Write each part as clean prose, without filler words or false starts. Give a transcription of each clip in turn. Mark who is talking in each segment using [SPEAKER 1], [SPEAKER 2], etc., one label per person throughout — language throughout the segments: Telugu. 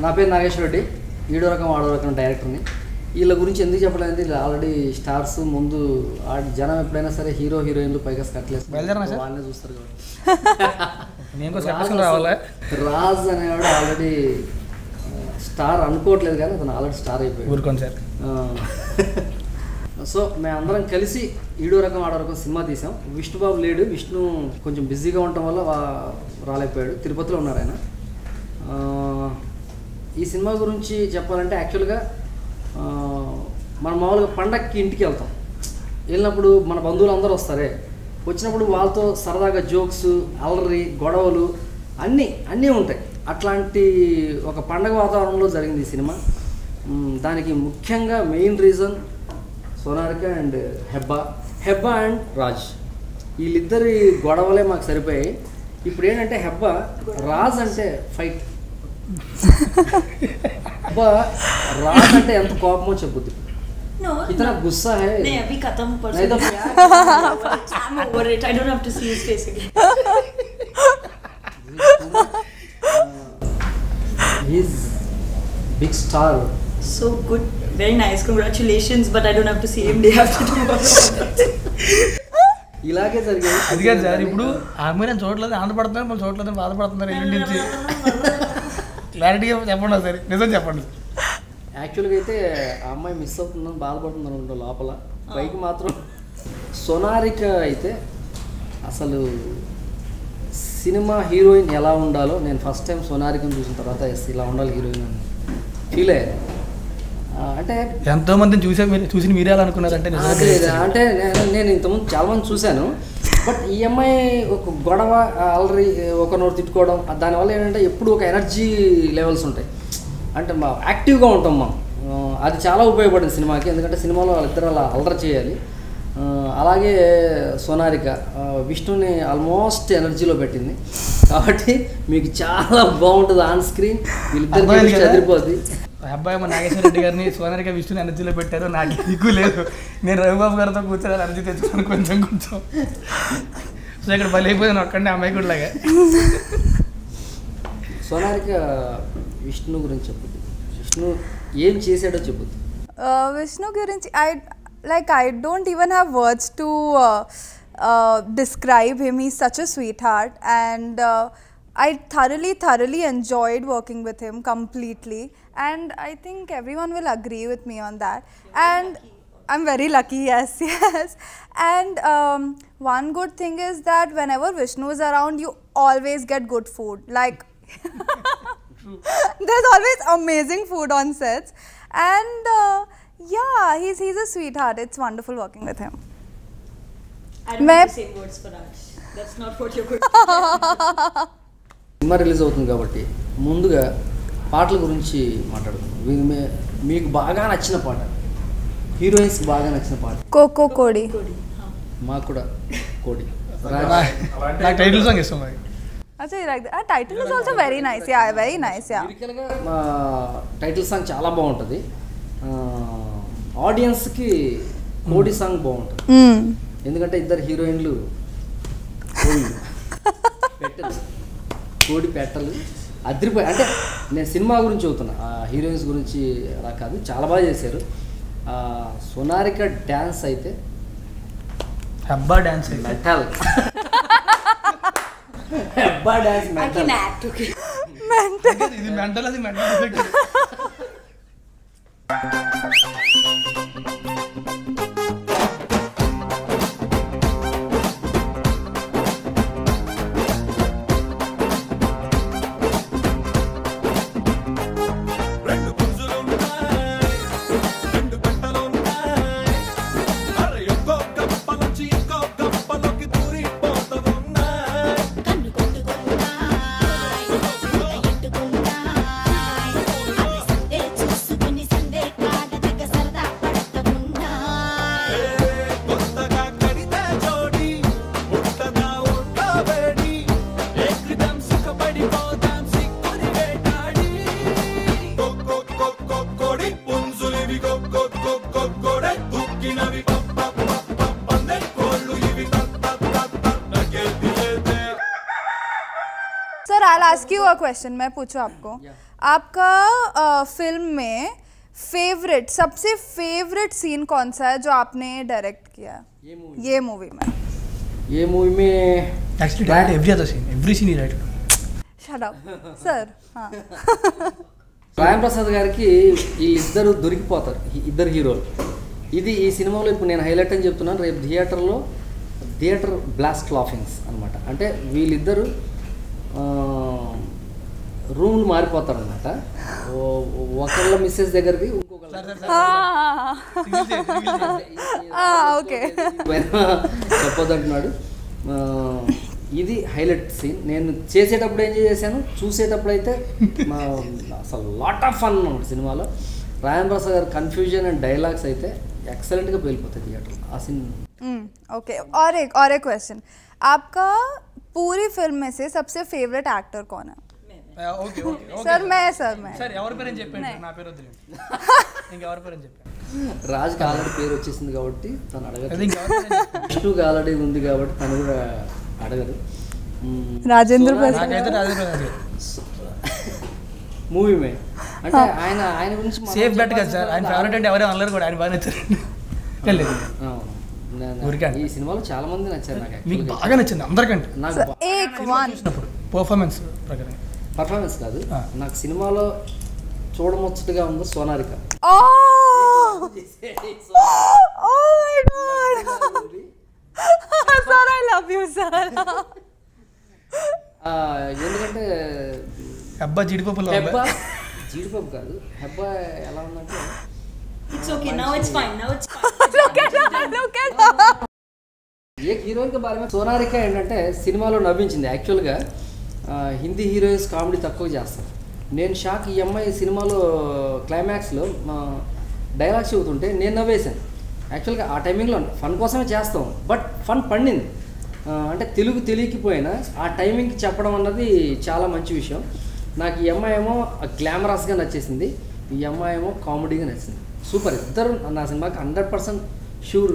[SPEAKER 1] నా పేరు నాగేశ్వర రెడ్డి, ఈడో రకం ఆడో రకం డైరెక్టర్ని. వీళ్ళ గురించి ఎందుకు చెప్పలేదంటే వీళ్ళు ఆల్రెడీ స్టార్స్. ముందు జనం ఎప్పుడైనా సరే హీరో హీరోయిన్లు పైగా కట్టలేస్తారు, వాళ్ళనే చూస్తారు కాబట్టి. రాజ్ అనేవాడు ఆల్రెడీ స్టార్ అనుకోవట్లేదు, కానీ అతను ఆల్రెడీ స్టార్ అయిపోయాడు. సో మేమందరం కలిసి ఈడో రకం ఆడో రకం సినిమా తీసాం. విష్ణుబాబు లేడు, విష్ణు కొంచెం బిజీగా ఉండటం వల్ల రాలేకపోయాడు, తిరుపతిలో ఉన్నారు ఆయన. ఈ సినిమా గురించి చెప్పాలంటే యాక్చువల్గా మనం మామూలుగా పండగకి ఇంటికి వెళ్తాం. వెళ్ళినప్పుడు మన బంధువులు అందరూ వస్తారే, వచ్చినప్పుడు వాళ్ళతో సరదాగా జోక్స్, అల్లరి, గొడవలు అన్నీ ఉంటాయి. అట్లాంటి ఒక పండగ వాతావరణంలో జరిగింది ఈ సినిమా. దానికి ముఖ్యంగా main reason Sonarika and Hebah and Raj, వీళ్ళిద్దరి గొడవలే మాకు సరిపోయాయి. ఇప్పుడు ఏంటంటే రాజ్ అంటే ఫైట్, రాజ్ అంటే ఎంత కోపమో చెప్పుద్ది. इतना गुस्सा है.
[SPEAKER 2] नहीं अभी खत्म पर नहीं तो I'm over it. I don't have to see his face again.
[SPEAKER 1] He's big star.
[SPEAKER 2] So good, very nice. Congratulations, but I don't have to see him day after tomorrow.
[SPEAKER 1] ఇలాగే జరిగింది.
[SPEAKER 3] అది కాదు సార్, ఇప్పుడు ఆమె నేను చూడలేదు, ఆనందపడుతున్నారు, మనం చూడలేదు, బాధపడుతున్నారు. ఇంటి నుంచి క్లారిటీగా చెప్పండి సార్, నిజం చెప్పండి.
[SPEAKER 1] యాక్చువల్గా అయితే ఆ అమ్మాయి మిస్ అవుతుందని బాధపడుతుందని ఉంటాం లోపల, పైకి మాత్రం. సోనారిక అయితే అసలు సినిమా హీరోయిన్ ఎలా ఉండాలో నేను ఫస్ట్ టైం సోనారికను చూసిన తర్వాత ఇలా ఉండాలి హీరోయిన్ అని ఫీల్ అయ్యాను. అంటే
[SPEAKER 3] ఎంతోమందిని చూసి మీరే అలా అనుకున్నారంటే?
[SPEAKER 1] అంటే నేను ఇంతకుముందు చాలామంది చూశాను, బట్ ఈ అమ్మాయి ఒక గొడవ, అలరి, ఒకనోరు తిట్టుకోవడం, దానివల్ల ఏంటంటే ఎప్పుడు ఒక ఎనర్జీ లెవెల్స్ ఉంటాయి, అంటే యాక్టివ్గా ఉంటాం మనం. అది చాలా ఉపయోగపడింది సినిమాకి, ఎందుకంటే సినిమాలో వాళ్ళిద్దరు అలా అల్లరి చేయాలి. అలాగే సోనారిక విష్ణుని ఆల్మోస్ట్ ఎనర్జీలో పెట్టింది, కాబట్టి మీకు చాలా బాగుంటుంది ఆన్ స్క్రీన్. వీళ్ళిద్దరు చదిరిపోద్ది.
[SPEAKER 3] అబ్బాయి మా నాగేశ్వర రెడ్డి గారిని సోనారిక విష్ణుని ఎనర్జీలో పెట్టారు, నాకు దిక్కు లేదు. నేను రవిబాబు గారితో కూర్చొని ఎనర్జీ తెచ్చుకొని కొంచెం సో ఇక్కడ బలి అయిపోయాను ఒక్కడిని, అమ్మాయి కూడా లాగా.
[SPEAKER 1] సోనారిక విష్ణు గురించి చెప్పుద్ది, విష్ణు ఏం చేశాడో చెప్పుద్ది.
[SPEAKER 4] విష్ణు గురించి I don't even have words to describe him. He's such a sweetheart, and I thoroughly enjoyed working with him completely, and I think everyone will agree with me on that. And I'm very lucky, yes. And one good thing is that whenever Vishnu is around, you always get good food. Like there's always amazing food on sets, and yeah, he's a sweetheart. It's wonderful working with him.
[SPEAKER 2] I don't have the same words for Raj. That's not what you're going to do.
[SPEAKER 1] Cinema release అవుతుంది కాబట్టి ముందుగా పాటల గురించి మాట్లాడుకుందాం. మీకు బాగా నచ్చిన పాట, హీరోయిన్స్ బాగా నచ్చిన పాట?
[SPEAKER 4] కోకో కోడి.
[SPEAKER 1] మాకు కూడా కోడి.
[SPEAKER 3] నాకు టైటిల్ సాంగ్ ఇష్టం.
[SPEAKER 4] Achha, you like that? Title is also very nice. Yeah, very nice. Yeah.
[SPEAKER 1] లిరికల్గా టైటిల్ సాంగ్ చాలా బాగుంటుంది. ఆడియన్స్కి కోడి సాంగ్ బాగుంటుంది, ఎందుకంటే ఇద్దరు హీరోయిన్లు కోడి పెట్టలు అదిరిపోయి. అంటే నేను సినిమా గురించి చదువుతున్నా, హీరోయిన్స్ గురించి అలా కాదు, చాలా బాగా చేశారు. సోనారిక డ్యాన్స్ అయితే
[SPEAKER 3] Hebah dance
[SPEAKER 1] metal. Hebah dance
[SPEAKER 2] I can act, okay.
[SPEAKER 3] ఇది మెంటల్, అది mental.
[SPEAKER 4] ask you a question. मैं पूछूं आपको. आपका फिल्म में फेवरेट सबसे फेवरेट सीन कौन सा है जो आपने डायरेक्ट किया ये मूवी में?
[SPEAKER 1] ये मूवी में
[SPEAKER 3] Actually, direct every other scene. Every scene he directed.
[SPEAKER 4] Shut up, sir. हाँ.
[SPEAKER 1] రాయం ప్రసాద్ గారికి వీళ్ళిద్దరు దొరికిపోతారు, ఇద్దరు హీరోలు. ఇది ఈ సినిమాలో ఇప్పుడు నేను హైలైట్ అని చెప్తున్నాను. రేపు థియేటర్ బ్లాస్ట్ లాఫింగ్స్ అనమాట. అంటే వీళ్ళిద్దరు రూమ్లు మారిపోతారు అనమాట. ఒకళ్ళ మిస్సెస్ దగ్గరికి
[SPEAKER 4] ఓకే
[SPEAKER 1] చెప్పొద్దంటున్నాడు. ఇది హైలైట్ సీన్. నేను చేసేటప్పుడు ఏం చేశాను, చూసేటప్పుడు అయితే అసలు లాట్ ఆఫ్ ఫన్ అన్నమాట సినిమాలో. రాయం ప్రసాద్ గారు కన్ఫ్యూజన్ అండ్ డైలాగ్స్ అయితే एक्सेलेंट గా వెళ్ళిపోతాయి థియేటర్ ఆ సీన్.
[SPEAKER 4] ओके और एक क्वेश्चन, आपका पूरी फिल्म में से सबसे फेवरेट एक्टर कौन है?
[SPEAKER 3] ఓకే
[SPEAKER 4] सर मैं
[SPEAKER 3] సరే ఎవరి పేరు అని చెప్పండి, నా పేరు వద్దులే. ఇంకా ఎవరి పేరు అని చెప్పండి.
[SPEAKER 1] రాజ్కి ఆల్రెడీ పేరు వచ్చేసింది కాబట్టి తను అడగదు.
[SPEAKER 3] అది ఇంకా ఎవరి పేరు అని చెప్పండి.
[SPEAKER 1] విష్ణుకి ఆల్రెడీ ఉంది కాబట్టి తను కూడా అడగదు.
[SPEAKER 4] राजेंद्र
[SPEAKER 3] నాకైతే రాజేంద్ర ప్రసాద్
[SPEAKER 1] మూవీ మే అంటే ఆయన గురించి
[SPEAKER 3] సేఫ్ బెట్ కదా సార్. ఆయన ఫేవరెట్ అంటే ఎవరైనా అనలేరు కూడా, ఆయన బాగా నచ్చారు. తెలియదు
[SPEAKER 1] ఈ సినిమాలో చాలా మంది నచ్చారు నాకు.
[SPEAKER 3] మీకు బాగా నచ్చింది అందరికంటే?
[SPEAKER 1] నాకు
[SPEAKER 3] చూసినప్పుడు పర్ఫార్మెన్స్ ప్రకారం.
[SPEAKER 1] పర్ఫార్మెన్స్ కాదు, నాకు సినిమాలో చూడముచ్చటగా ఉంది సోనారిక. ఎందుకంటే
[SPEAKER 3] హెబ్బా జీడిపప్పు
[SPEAKER 1] జీడిపప్పు కాదు, హెబ్బా ఎలా ఉందంటే
[SPEAKER 2] It's okay, now it's fine.
[SPEAKER 4] Look at
[SPEAKER 1] ఏ హీరోయిన్ బారే మే సోనారిక ఏంటంటే సినిమాలో నవ్వించింది. యాక్చువల్గా హిందీ హీరోయిన్స్ కామెడీ తక్కువ చేస్తారు. నేను షాక్. ఈ అమ్మాయి సినిమాలో క్లైమాక్స్లో డైలాగ్స్ చెబుతుంటే నేను నవ్వేశాను. యాక్చువల్గా ఆ టైమింగ్లో ఫన్ కోసమే చేస్తాం, బట్ ఫన్ పండింది. అంటే తెలుగు తెలియకపోయినా ఆ టైమింగ్కి చెప్పడం అన్నది చాలా మంచి విషయం. నాకు ఈ అమ్మాయి ఏమో గ్లామరస్గా నచ్చేసింది, ఈ అమ్మాయి ఏమో కామెడీగా నచ్చింది. సూపర్, ఇద్దరు నా సినిమాకి 100% షూర్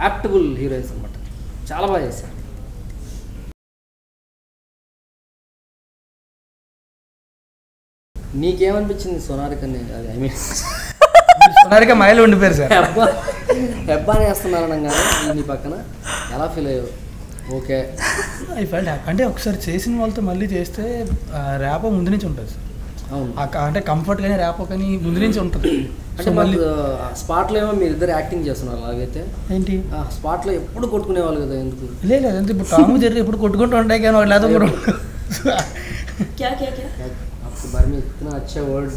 [SPEAKER 1] యాప్టబుల్ హీరోయిన్స్ అనమాట. చాలా బాగా చేశారు. నీకేమనిపించింది సోనారికని? అది ఐ మీన్
[SPEAKER 3] సోనారిక మైలు ఉండిపోయారు సార్.
[SPEAKER 1] హెబ్బాని వేస్తున్నారు అనగానే నీ పక్కన ఎలా ఫీల్ అయ్యావు? Okay
[SPEAKER 3] I felt happy. అంటే ఒకసారి చేసిన వాళ్ళతో మళ్ళీ చేస్తే ర్యాపో ముందు నుంచి ఉంటుంది సార్.
[SPEAKER 1] అవును,
[SPEAKER 3] అంటే కంఫర్ట్ కానీ ర్యాపో కానీ ముందు నుంచి ఉంటుంది.
[SPEAKER 1] అంటే మళ్ళీ స్పాట్లో ఏమో మీరు ఇద్దరు యాక్టింగ్ చేస్తున్నారు. అలాగైతే
[SPEAKER 3] ఏంటి
[SPEAKER 1] స్పాట్లో ఎప్పుడు కొట్టుకునేవాళ్ళు కదా, ఎందుకు?
[SPEAKER 3] లేదు అంటే ఇప్పుడు టాము జెర్రీ ఎప్పుడు కొట్టుకుంటూ ఉంటాయి కానీ వాళ్ళు లేదా
[SPEAKER 2] क्या
[SPEAKER 1] आपके बारे में इतना अच्छा वर्ड.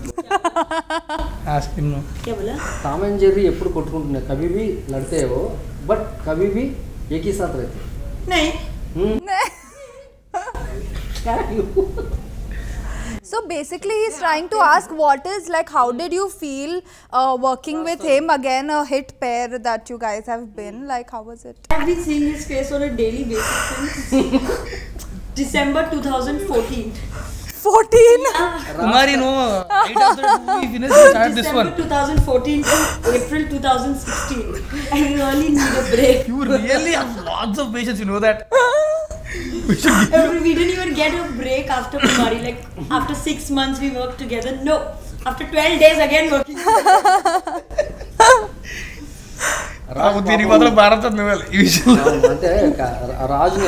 [SPEAKER 2] क्या बोला?
[SPEAKER 1] टॉम एंड जेरी ఎప్పుడు కొట్టుకుంటున్నారు, कभी भी लड़ते हो बट कभी भी एक ही साथ रहते.
[SPEAKER 2] नहीं.
[SPEAKER 4] So basically he's trying to ask what is like, how did you feel working with him, again a hit pair that you guys have been, like how was it?
[SPEAKER 2] I've been seeing his face on a daily basis since December 2014.
[SPEAKER 4] 14?
[SPEAKER 3] Kumari, no. We finished
[SPEAKER 2] December 2014 to April 2016. I really need a break.
[SPEAKER 3] You really have lots of patience, you know that.
[SPEAKER 2] We didn't even get a break after Kumari. Like after 6 months we worked together. No, after 12 days again working together.
[SPEAKER 1] అంటే రాజు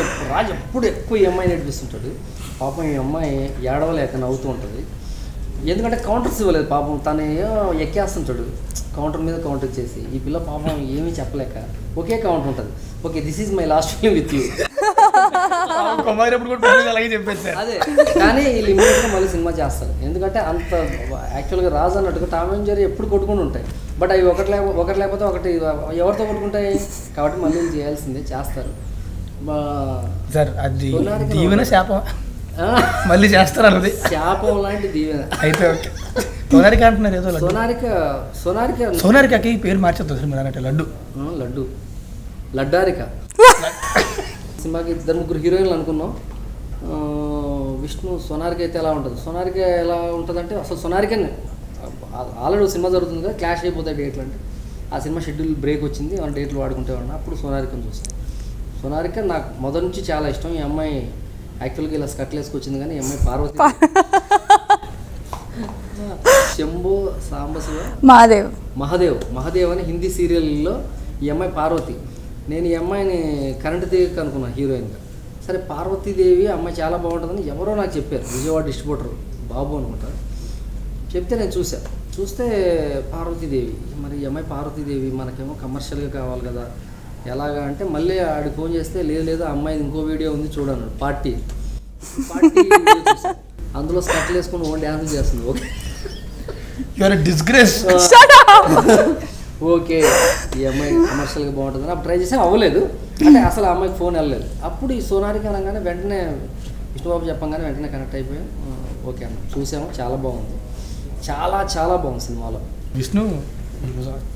[SPEAKER 1] ఎప్పుడు ఎక్కువ ఈ అమ్మాయి నడిపిస్తుంటాడు. పాపం ఈ అమ్మాయి ఏడవలేక నవ్వుతూ ఉంటుంది. ఎందుకంటే కౌంటర్స్ ఇవ్వలేదు పాపం, తను ఎక్కేస్తుంటాడు కౌంటర్ మీద కౌంటర్ చేసి. ఈ పిల్ల పాపం ఏమీ చెప్పలేక ఒకే కౌంటర్ ఉంటుంది. Okay, this is my last film with you అదే. కానీ వీళ్ళు ఇమీడియట్గా మళ్ళీ సినిమా చేస్తారు. ఎందుకంటే అంత యాక్చువల్గా రాజు అన్నట్టుగా టామ్ అండ్ జెర్రీ ఎప్పుడు కొట్టుకుని ఉంటాయి, బట్ అవి ఒకటి లేకపోతే ఒకటి ఎవరితో కొట్టుకుంటాయి కాబట్టి మళ్ళీ చేయాల్సిందే, చేస్తారు.
[SPEAKER 3] సార్ అది దీవెన శాపం, మళ్ళీ చేస్తారు అన్నది
[SPEAKER 1] శాపం లాంటి దీవెన.
[SPEAKER 3] అయితే ఓకే, సోనారిక అంటున్నారు ఏదో. సోనారికకి పేరు మార్చేద్దాం సార్ మీరు అన్నట్టు.
[SPEAKER 1] లడ్డారిక సినిమాకి 2-3 హీరోయిన్లు అనుకున్నాం. విష్ణు సోనారిక అయితే ఎలా ఉంటుంది? సోనారిక ఎలా ఉంటుందంటే అసలు సోనారికనే ఆల్రెడీ సినిమా జరుగుతుంది కదా, క్లాష్ అయిపోతాయి డేట్లు. అంటే ఆ సినిమా షెడ్యూల్ బ్రేక్ వచ్చింది, వాళ్ళ డేట్లు వాడుకుంటే ఉన్నా అప్పుడు సోనారికను చూస్తాను. సోనారిక నాకు మొదటి నుంచి చాలా ఇష్టం. ఈ అమ్మాయి యాక్చువల్గా ఇలా స్కట్లు వేసుకొచ్చింది కానీ ఈ అమ్మాయి పార్వతి. శంభో సాంబశివ మహాదేవ్ అని హిందీ సీరియల్లో ఈ అమ్మాయి పార్వతి. నేను ఈ అమ్మాయిని కరెంట్ తీగ అనుకున్నాను హీరోయిన్గా. సరే పార్వతీదేవి అమ్మాయి చాలా బాగుంటుందని ఎవరో నాకు చెప్పారు, విజయవాడ డిస్ట్రిబ్యూటర్ బాబు అనుకుంటా చెప్తే నేను చూస్తే పార్వతీదేవి. మరి ఈ అమ్మాయి పార్వతీదేవి మనకేమో కమర్షియల్గా కావాలి కదా, ఎలాగా అంటే మళ్ళీ ఆడికి ఫోన్ చేస్తే లేదు అమ్మాయి ఇంకో వీడియో ఉంది చూడను, పార్టీ అందులో స్కట్లు వేసుకుని ఓన్ డ్యాన్స్ చేస్తుంది. ఓకే
[SPEAKER 3] డిస్గ్రేస్
[SPEAKER 1] ఓకే ఈ అమ్మాయి కమర్షియల్గా బాగుంటుందని అప్పుడు ట్రై చేసి అవ్వలేదు. అంటే అసలు ఆ అమ్మాయికి ఫోన్ వెళ్ళలేదు. అప్పుడు ఈ సోనారికి అనగానే వెంటనే విష్ణుబాబు చెప్పంగానే వెంటనే కనెక్ట్ అయిపోయాం. ఓకే అన్న చూసాము, చాలా బాగుంది, చాలా చాలా బాగుంది సినిమాలో.
[SPEAKER 3] విష్ణు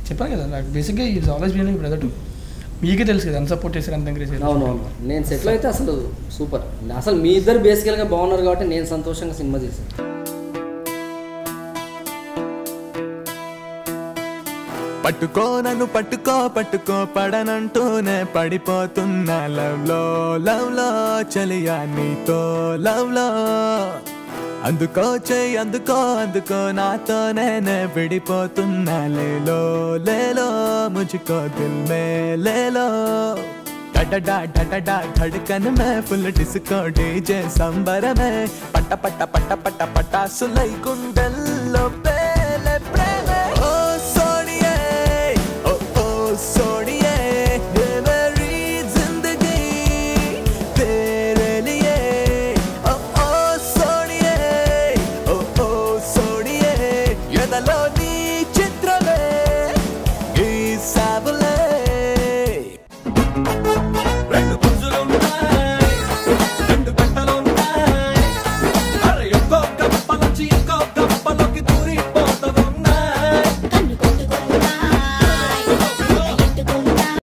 [SPEAKER 3] చెప్పాను కదా నాకు బేసిక్గా is always been brother too. మీకే తెలుసు కదా ఎంత సపోర్ట్ చేశారు, ఎంత ఎంకరేజ్ చేశారు.
[SPEAKER 1] అవునవును, నేను సెటిల్ అయితే అసలు సూపర్. అసలు మీ ఇద్దరు బేసికల్గా బాగున్నారు కాబట్టి నేను సంతోషంగా సినిమా చేశాను.
[SPEAKER 5] పట్టుకో నన్ను పట్టుకో పడనంటూనే పడిపోతున్నా లవ్ లో చలియా నీతో లవ్ లో. అందుకో చెయ్యి అందుకో నాతో నేనే విడిపోతున్నా లేలో ముझको దిల్ మే లేలో. డడడా ధడకన్ మే ఫుల్ డిస్కో డీజే సంబరమే పట్ట పట్టాసులై గుండెల్లో